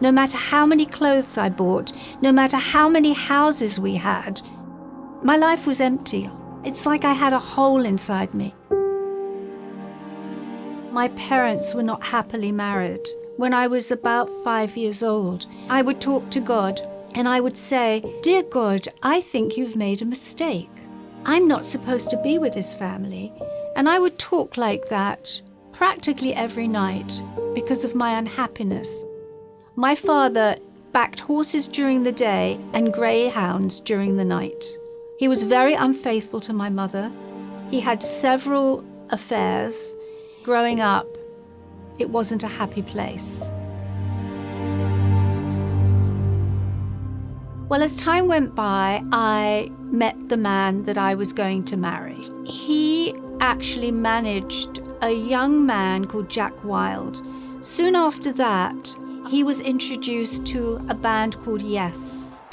no matter how many clothes I bought, no matter how many houses we had, my life was empty. It's like I had a hole inside me. My parents were not happily married. When I was about 5 years old, I would talk to God and I would say, "Dear God, I think you've made a mistake. I'm not supposed to be with this family." And I would talk like that practically every night because of my unhappiness. My father backed horses during the day and greyhounds during the night. He was very unfaithful to my mother. He had several affairs. Growing up, it wasn't a happy place. Well, as time went by, I met the man that I was going to marry. He actually managed a young man called Jack Wilde. Soon after that, he was introduced to a band called Yes.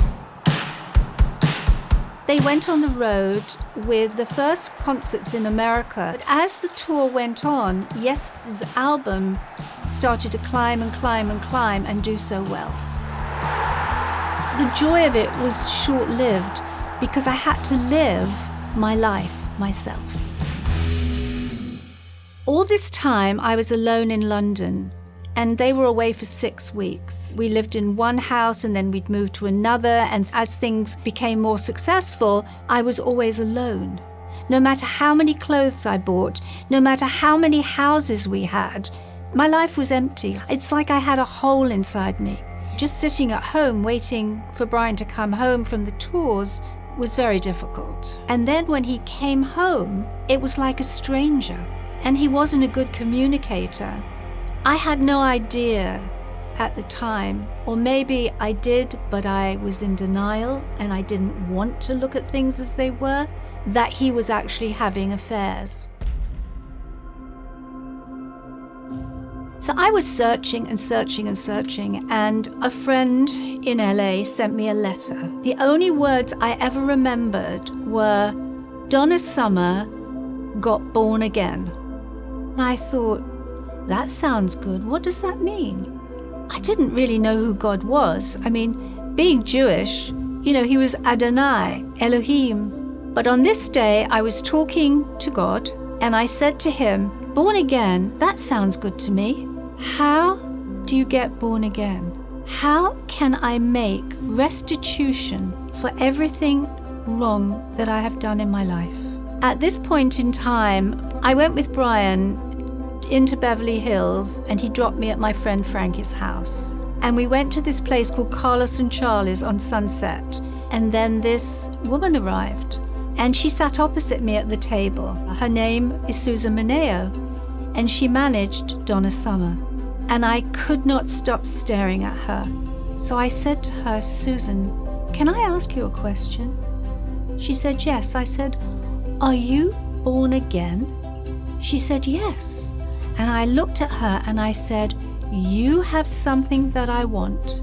They went on the road with the first concerts in America. But as the tour went on, Yes's album started to climb and climb and climb and do so well. The joy of it was short-lived because I had to live my life myself. All this time I was alone in London, and they were away for 6 weeks. We lived in one house and then we'd move to another, and as things became more successful, I was always alone. No matter how many clothes I bought, no matter how many houses we had, my life was empty. It's like I had a hole inside me. Just sitting at home waiting for Brian to come home from the tours was very difficult. And then when he came home, it was like a stranger, and he wasn't a good communicator. I had no idea at the time, or maybe I did, but I was in denial and I didn't want to look at things as they were, that he was actually having affairs. So I was searching and searching and searching, and a friend in LA sent me a letter. The only words I ever remembered were, "Donna Summer got born again." And I thought, that sounds good. What does that mean? I didn't really know who God was. I mean, being Jewish, he was Adonai, Elohim. But on this day, I was talking to God, and I said to him, "Born again, that sounds good to me. How do you get born again? How can I make restitution for everything wrong that I have done in my life?" At this point in time, I went with Brian into Beverly Hills, and he dropped me at my friend Frankie's house. And we went to this place called Carlos and Charlie's on Sunset. And then this woman arrived, and she sat opposite me at the table. Her name is Susan Mineo, and she managed Donna Summer. And I could not stop staring at her. So I said to her, "Susan, can I ask you a question?" She said, "Yes." I said, "Are you born again?" She said, "Yes." And I looked at her and I said, "You have something that I want,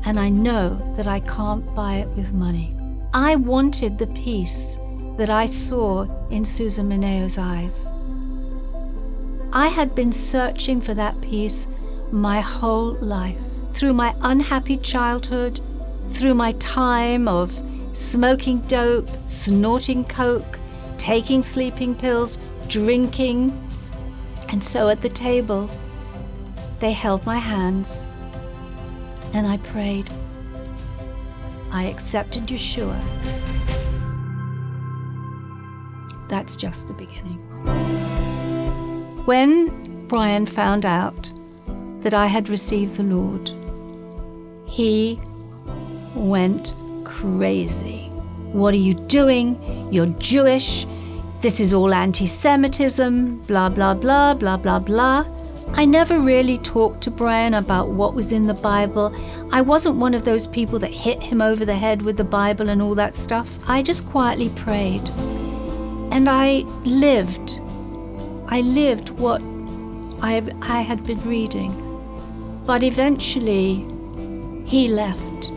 and I know that I can't buy it with money." I wanted the peace that I saw in Susan Mineo's eyes. I had been searching for that peace my whole life, through my unhappy childhood, through my time of smoking dope, snorting coke, taking sleeping pills, drinking. And so at the table, they held my hands, and I prayed. I accepted Yeshua. That's just the beginning. When Brian found out that I had received the Lord, he went crazy. "What are you doing? You're Jewish. This is all anti-Semitism, blah, blah, blah, blah, blah, blah." I never really talked to Brian about what was in the Bible. I wasn't one of those people that hit him over the head with the Bible and all that stuff. I just quietly prayed. And I lived what I had been reading. But eventually, he left.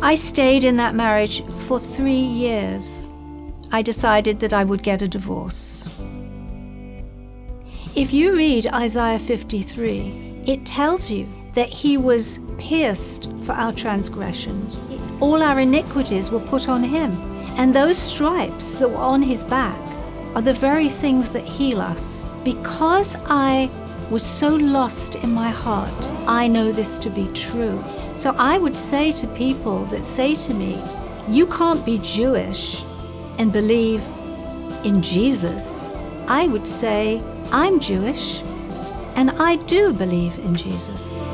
I stayed in that marriage for 3 years. I decided that I would get a divorce. If you read Isaiah 53, it tells you that he was pierced for our transgressions. All our iniquities were put on him. And those stripes that were on his back are the very things that heal us. Because I was so lost in my heart, I know this to be true. So I would say to people that say to me, you can't be Jewish and believe in Jesus. I would say, I'm Jewish and I do believe in Jesus.